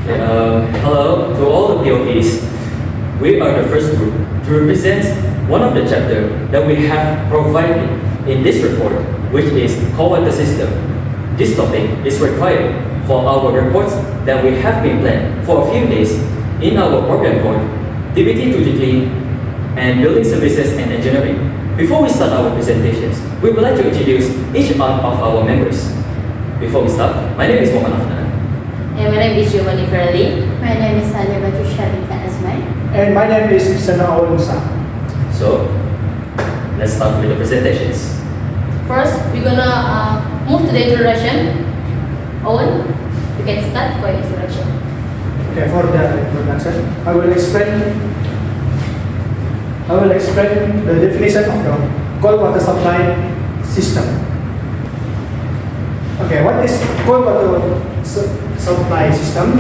Hello to all the POVs. We are the first group to represent one of the chapters that we have provided in this report, which is cold water system. This topic is required for our reports that we have been planned for a few days in our program called DBT223 and Building Services and Engineering. Before we start our presentations, we would like to introduce each one of our members. Before we start, my name is Mohamad. And my name is Geovannie Farelly. My name is Alya Batrisyia, binti Azman. And my name is Cristiano, Owen, Musa. So, let's start with the presentations. First, we're gonna move to the introduction. Owen, you can start for introduction. Okay, for the introduction, I will explain the definition of the cold water supply system. Okay, what is cold water supply system?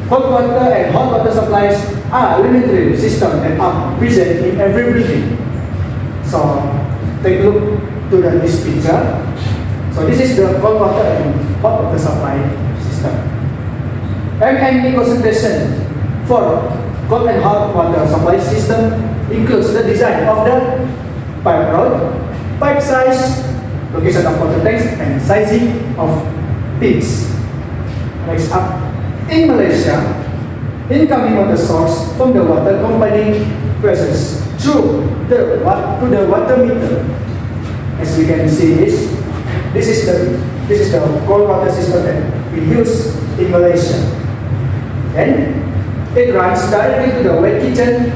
Cold water and hot water supplies are elementary systems that are present in every building. So, take a look to this picture. So, this is the cold water and hot water supply system. MME concentration for cold and hot water supply system includes the design of the pipe road, pipe size, location of water tanks, and sizing of pits. Next up, in Malaysia, incoming water source from the water company passes through the water meter. As we can see, this is the cold water system that we use in Malaysia. Then it runs directly to the wet kitchen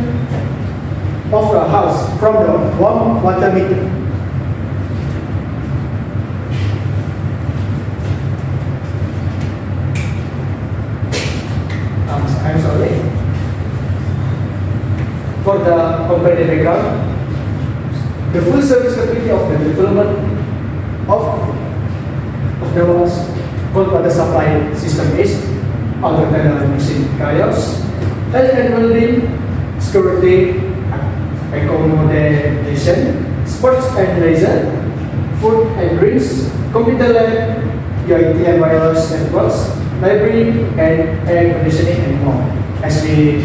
of the house from the warm water meter. I'm sorry. For the company background, the full service capacity of the development of the cold water supply system is alternative machine chaos, health and well-being, security, accommodation, sports and leisure, food and drinks, computer lab, UIT and wireless networks, library, and air conditioning, and more. As we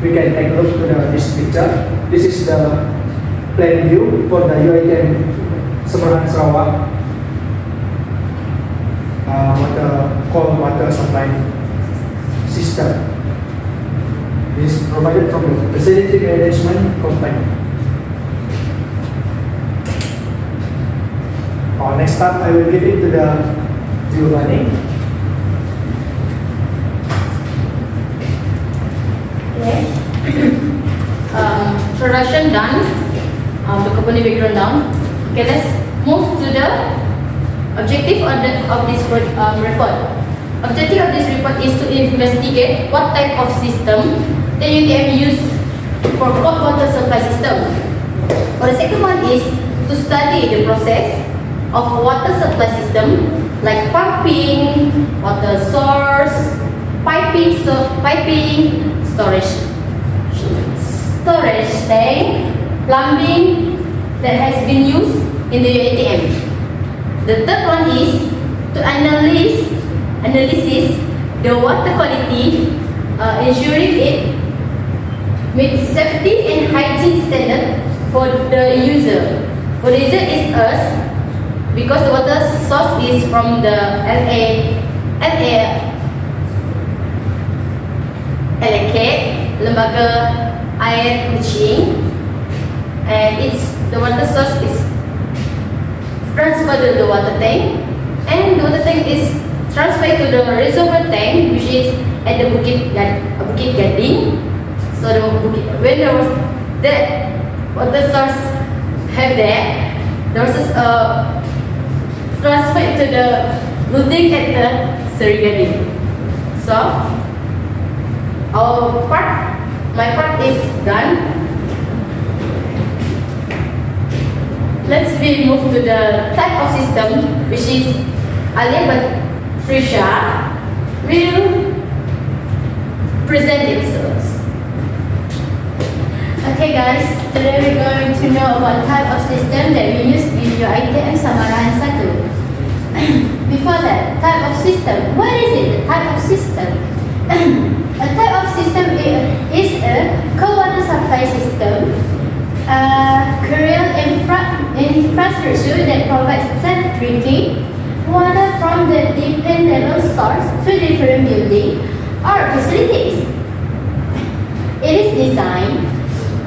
can take a look to this picture, this is the plan view for the UIT and Sarawak cold water supply system. This is provided from the facility management company. Next up, I will give it to the Geovannie. Okay. Introduction done. The company background down. Okay, let's move to the objective of this report. Objective of this report is to investigate what type of system the UTM use for cold water supply system. For the second one is to study the process of water supply system like pumping, water source, piping, storage tank, plumbing that has been used in the UATM. The third one is to analyze the water quality, ensuring it meets safety and hygiene standard for the user. For the user is us, because the water source is from the LAK, Lembaga Air Kuching, and the water source is transferred to the water tank, and the water tank is transferred to the reservoir tank, which is at the Bukit Gading. So when there was that water source have that, there was transferred to the building at the Seri Gading. So my part is done. Let's move to the type of system, which is Alya Batrisyia will present themselves. Okay guys, today we're going to know about type of system that we use in your ITM Samarahan 1. Before that, type of system. What is it, the type of system? source to different buildings or facilities. It is designed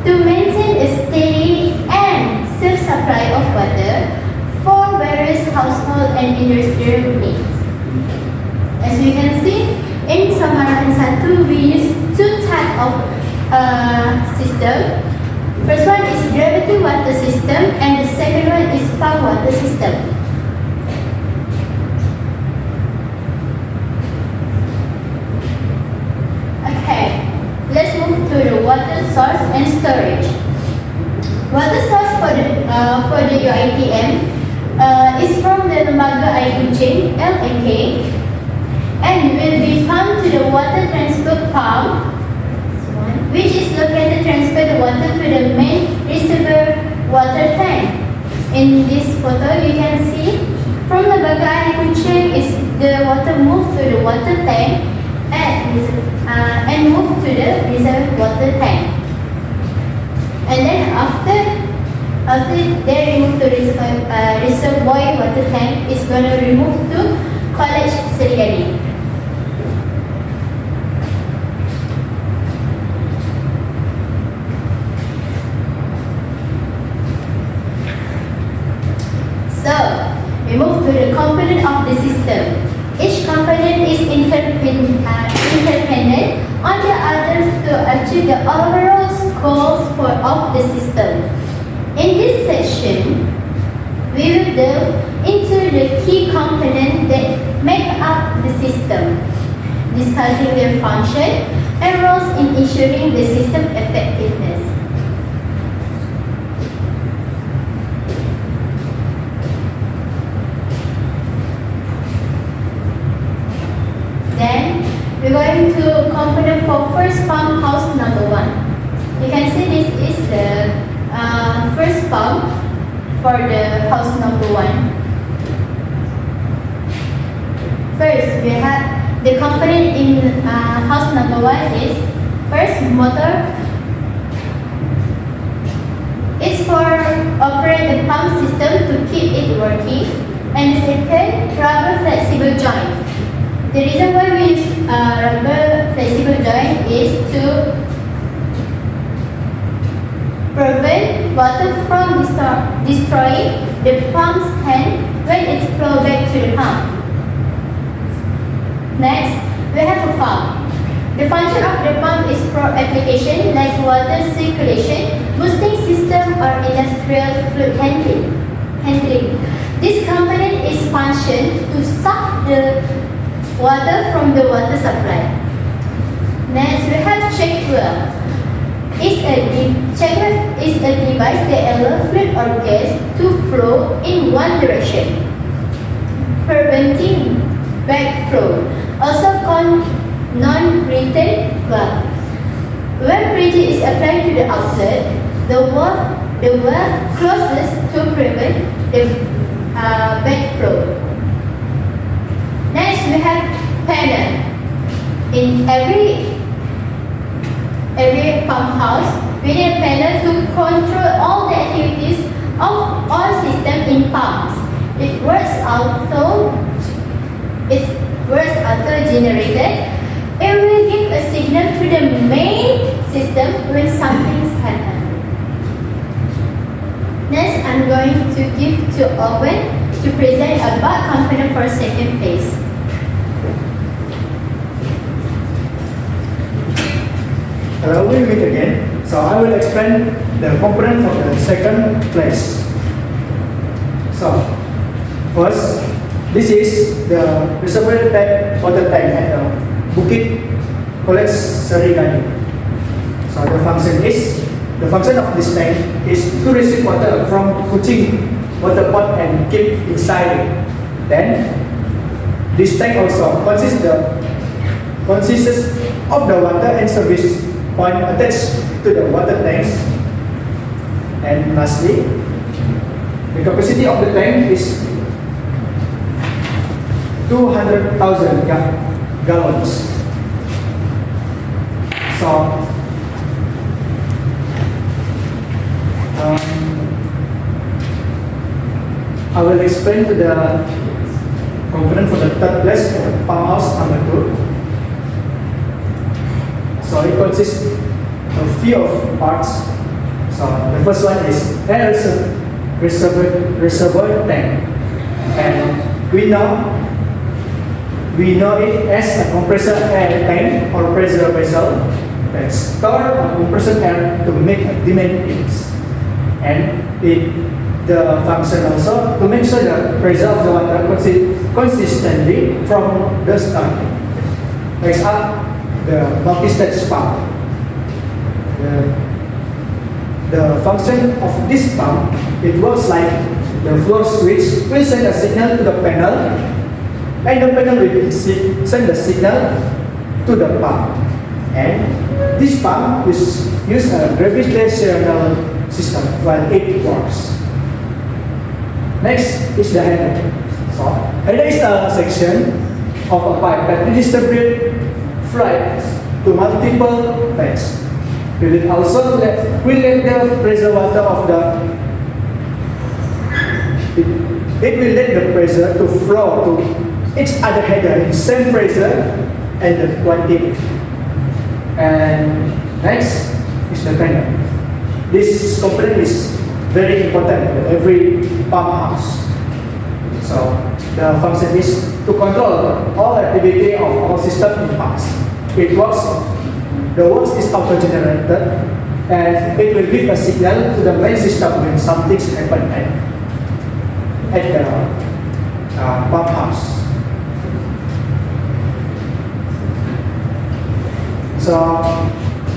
to maintain a steady and safe supply of water for various household and industrial needs. As we can see, in Samarahan 1 we use two types of system. First one is gravity water system and the second one is pump water system. Okay, let's move to the water source and storage. Water source for the UITM is from the Lembaga Air Kuching (LAK) and will be pumped to the water transfer pump, which is located transfer the water to the main reservoir water tank. In this photo, you can see from the Lembaga Air Kuching is the water moved to the water tank and moved to the reservoir water tank. And then after they remove to reservoir water tank, it's going to remove to College Seriani. So, we move to the component of the system. Each component is interdependent on the others to achieve the overall goals of the system. In this session, we will delve into the key components that make up the system, discussing their function and roles in ensuring the system effectiveness. Then, we're going to component for first pump house number 1. You can see this is the first pump for the house number 1. First, we have the component in house number 1 is first motor. It's for operate the pump system to keep it working, and the second rubber flexible joint. The reason why we use rubber flexible joint is to prevent water from destroying the pump stand when it's flow back to the pump. Next, we have a pump. The function of the pump is for application like water circulation, boosting system or industrial fluid handling. This component is function to suck the water from the water supply. Next, we have check valve. Check valve is a device that allows fluid or gas to flow in one direction, preventing backflow. Also called non-retain valve. When pressure is applied to the outlet, the valve closes to prevent the backflow. Next, we have panel. In every pump house, we need a panel to control all the activities of all systems in pumps. It works auto-generated. It will give a signal to the main system when something's happened. Next, I'm going to give to Owen to present about component for second phase. Hello, we meet again. So I will explain the component for the second place. So first, this is the reservoir water tank at the Bukit College Serigani. So the function of this tank is to receive water from Kuching water pot and keep inside it. Then this tank also consists of the water and service point attached to the water tanks. And lastly, the capacity of the tank is 200,000 gallons. So I will explain to the component for the third place, pump house number 2. So it consists of few of parts. So the first one is air reservoir tank, and we know it as a compressor air tank or pressure vessel that store compressed air to make demand peaks, and the function also to make sure the pressure of the water consistently from the start. Next up, the multi-stage pump. The function of this pump, it works like the floor switch will send a signal to the panel, and the panel will send the signal to the pump. And this pump use a gravitational system while it works. Next is the header. So header is a section of a pipe that distributes fluid to multiple tanks. Will also let the pressure water of it will let the pressure to flow to each other header in same pressure and the quantity. And next is the panel. This component is very important in every pump house. So the function is to control all activity of our system in pumps. The works is auto-generated, and it will give a signal to the main system when something happens at the pump house. So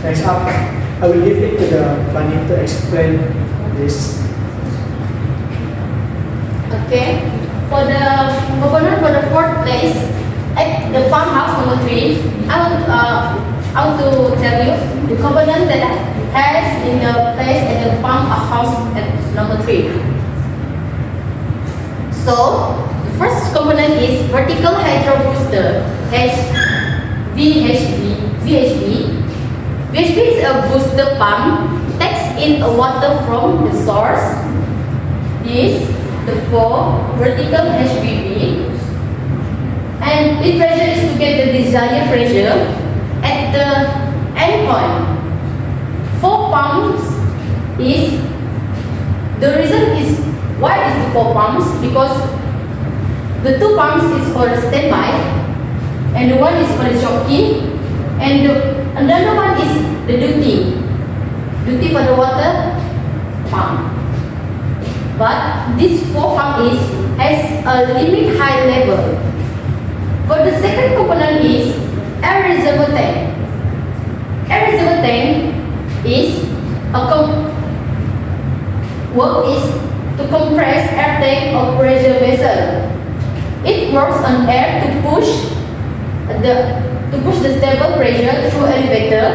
next up, I will give it to the Budin to explain this. Okay, for the component for the fourth place at the pump house number 3, I want to tell you the component that has in the place at the pump house at number 3. So the first component is vertical hydro booster, VHB. VHB is a booster pump, takes in a water from the source. This the 4 vertical HBB, and its pressure is to get the desired pressure at the end point. 4 pumps is the reason is why is the 4 pumps, because the 2 pumps is for the standby and the one is for the jockey, and another one is the duty for the water pump. But this 4 pump has a limit high level. For the second component is air reservoir tank. Air reservoir tank is work is to compress air tank or pressure vessel. It works on air to push the stable pressure through elevator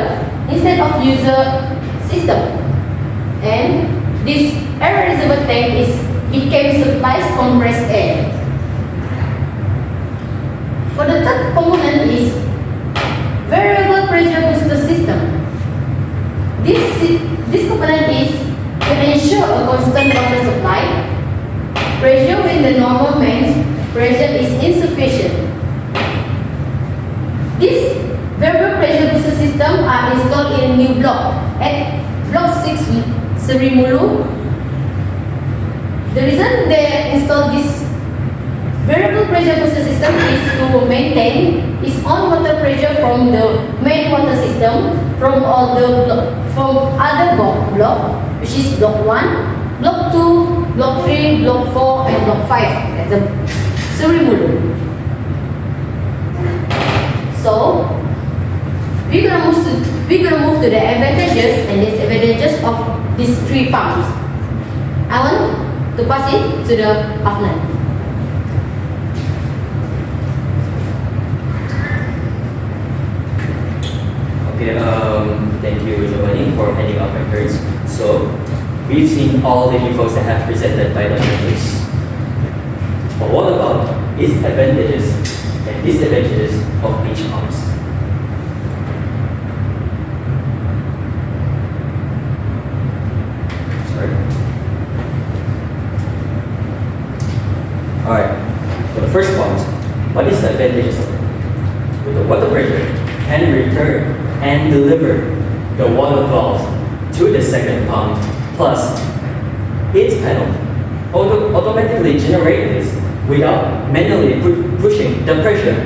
instead of user system. And this air reservoir tank became supplies compressed air. For the third component is variable pressure booster system. This component is to ensure a constant water supply. Pressure when the normal mains pressure is insufficient. These variable pressure booster system are installed in a new block at block 6 Seri Mulu. The reason they install this variable pressure booster system is to maintain its own water pressure from the main water system from other block, which is block 1, block 2, block 3, block 4, and block 5 at the Surimulu. So we're gonna move to the advantages and disadvantages of these 3 pumps. I want to pass it to the Afnan. Okay, thank you, Geovannie, for handing out my cards. So, we've seen all the infos that have presented by the judges. But what about its advantages and disadvantages of each pumps? Sorry. Alright, for the first pumps, water pressure can return and deliver the water valve to the second pump, plus its panel automatically generates this without manually pushing the pressure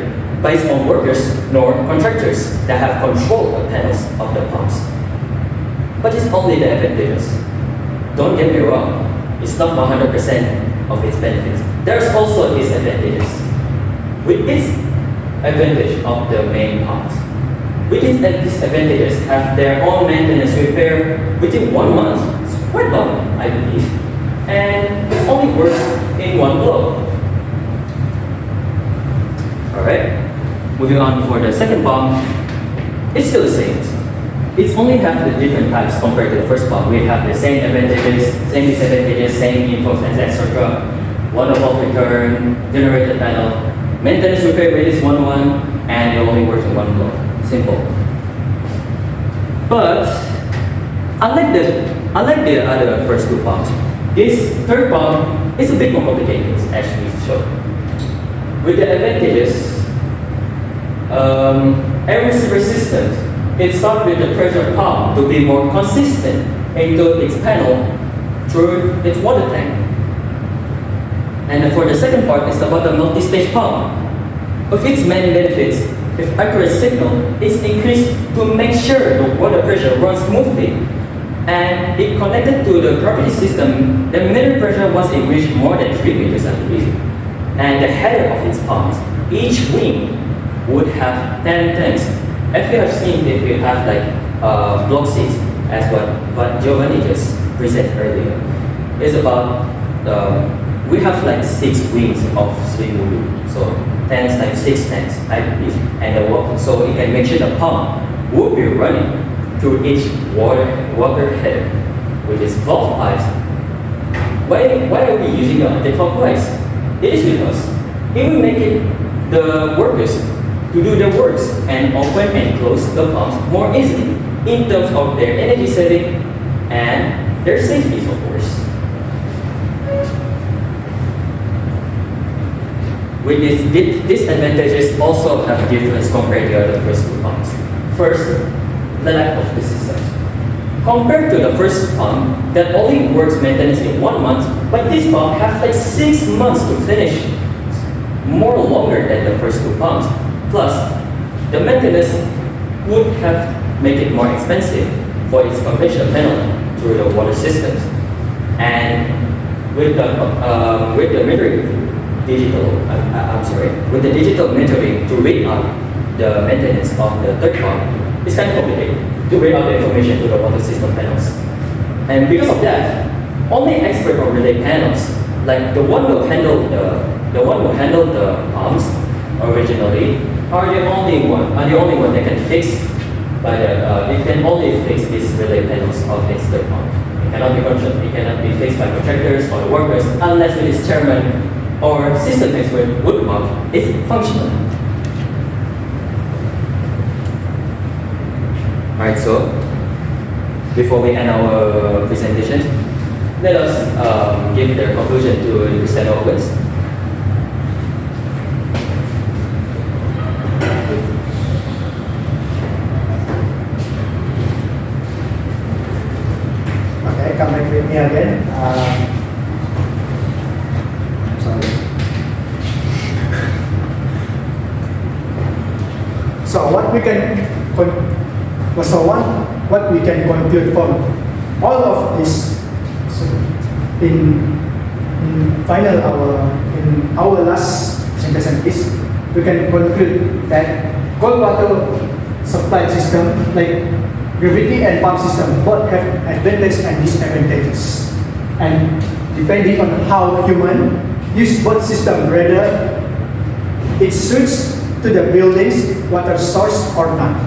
based on workers nor contractors that have control the panels of the pumps. But it's only the advantages. Don't get me wrong, it's not 100% of its benefits. There's also disadvantages. With its advantage of the main pumps, with its disadvantages have their own maintenance repair within 1 month. It's quite long, I believe. And it only works in one blow. Alright, moving on for the second pump, it's still the same. It's only have the different types compared to the first pump. We have the same advantages, same disadvantages, same infos, and etc. Water valve return, generator panel, maintenance repair rate is 1:1, and it only works in one blow. Simple. But unlike the other first two pumps, this third pump is a bit more complicated, as we showed. With the advantages, air resistance, it starts with the pressure pump to be more consistent into its panel through its water tank. And for the second part, it's about the multi-stage pump. Of its many benefits, if accurate signal is increased to make sure the water pressure runs smoothly, and it connected to the gravity system, the minimum pressure once it reached more than 3 meters, I believe. And the header of its pumps, each wing would have 10 tanks. As you have seen, if you have like block 6, as what Geovannie just presented earlier, it's about we have like 6 wings of swing movie, so 10 times 6 tanks, I believe, and so it can make sure the pump will be running through each water header with its valve pipes. Why are we using the anti-clockwise? It is because it will make it the workers to do their works and open and close the pumps more easily in terms of their energy saving and their safety, of course. With these disadvantages also have difference compared to the other first two pumps. First, the lack of resistance. Compared to the first pump that only works maintenance in 1 month, but this pump has like 6 months to finish, more longer than the first two pumps. Plus, the maintenance would have made it more expensive for its conventional panel through the water systems. And with the digital metering to read out the maintenance of the third pump, it's kind of complicated to read out the information to the water system panels. And because of that, only expert or relay panels, like the one who handled the pumps originally, are the only one that can fix it can only fix these relay panels of its third pump. It cannot be fixed by contractors or the workers unless it is chairman or system expert would pump is functional. Alright, so before we end our presentation, let us give the conclusion to Cristiano Owen. Okay, come back with me again. Sorry. So what we can conclude from all of this in our last presentation is we can conclude that cold water supply system like gravity and pump system both have advantages and disadvantages, and depending on how human use both systems, whether it suits to the building's water source or not.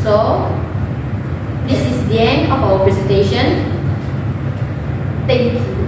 So this is the end of our presentation. Thank you.